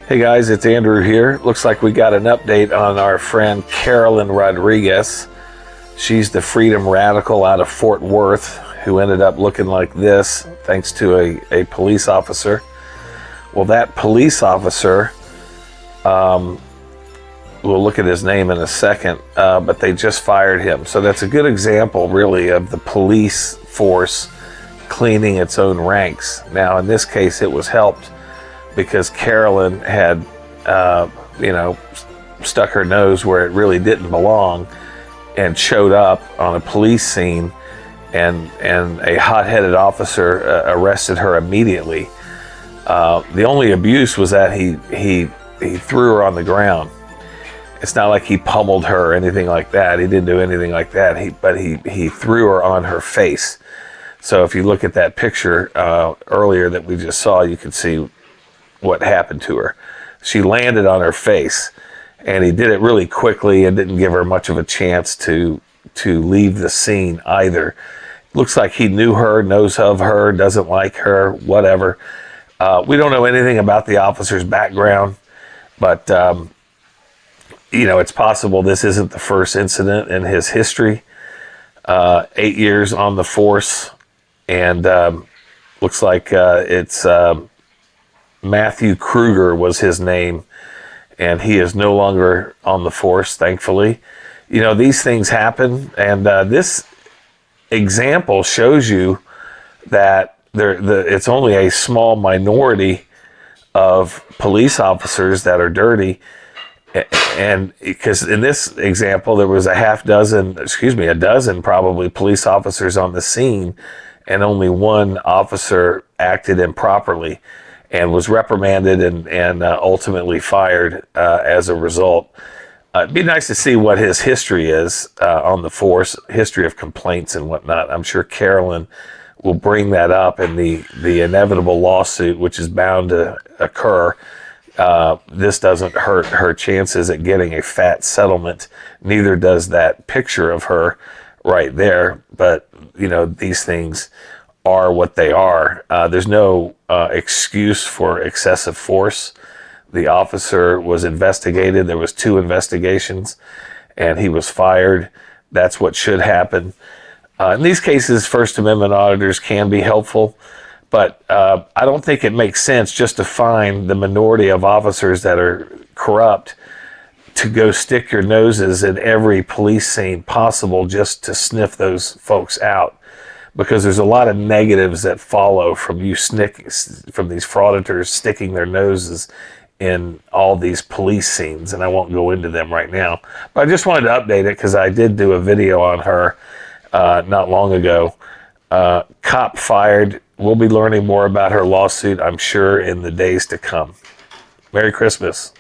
Hey guys, it's Andrew here. Looks like we got an update on our friend Carolyn Rodriquez. She's the freedom radical out of Fort Worth who ended up looking like this thanks to a police officer. Well, that police officer, we'll look at his name in a second, but they just fired him. So that's a good example really of the police force cleaning its own ranks. Now in this case it was helped because Carolyn had, stuck her nose where it really didn't belong and showed up on a police scene, and a hot-headed officer arrested her immediately. The only abuse was that he threw her on the ground. It's not like he pummeled her or anything like that. He didn't do anything like that. But he threw her on her face. So if you look at that picture earlier that we just saw, you can see what happened to her. She landed on her face, and he did it really quickly and didn't give her much of a chance to leave the scene either. Looks like he knew her, knows of her, doesn't like her, whatever. We don't know anything about the officer's background, but it's possible this isn't the first incident in his history. 8 years on the force, and looks like it's Matthew Kruger was his name, and he is no longer on the force, thankfully. These things happen, and this example shows you that it's only a small minority of police officers that are dirty. And because in this example, there was a dozen probably police officers on the scene, and only one officer acted improperly and was reprimanded and ultimately fired as a result. It'd be nice to see what his history is on the force, history of complaints and whatnot. I'm sure Carolyn will bring that up in the inevitable lawsuit, which is bound to occur. This doesn't hurt her chances at getting a fat settlement. Neither does that picture of her right there. But, these things are what they are. There's no excuse for excessive force. The officer was investigated. There was 2 investigations, and he was fired. That's what should happen. In these cases, First Amendment auditors can be helpful, but I don't think it makes sense just to find the minority of officers that are corrupt to go stick your noses in every police scene possible just to sniff those folks out, because there's a lot of negatives that follow from these frauditors sticking their noses in all these police scenes, and I won't go into them right now. But I just wanted to update it because I did do a video on her not long ago. Cop fired. We'll be learning more about her lawsuit, I'm sure, in the days to come. Merry Christmas.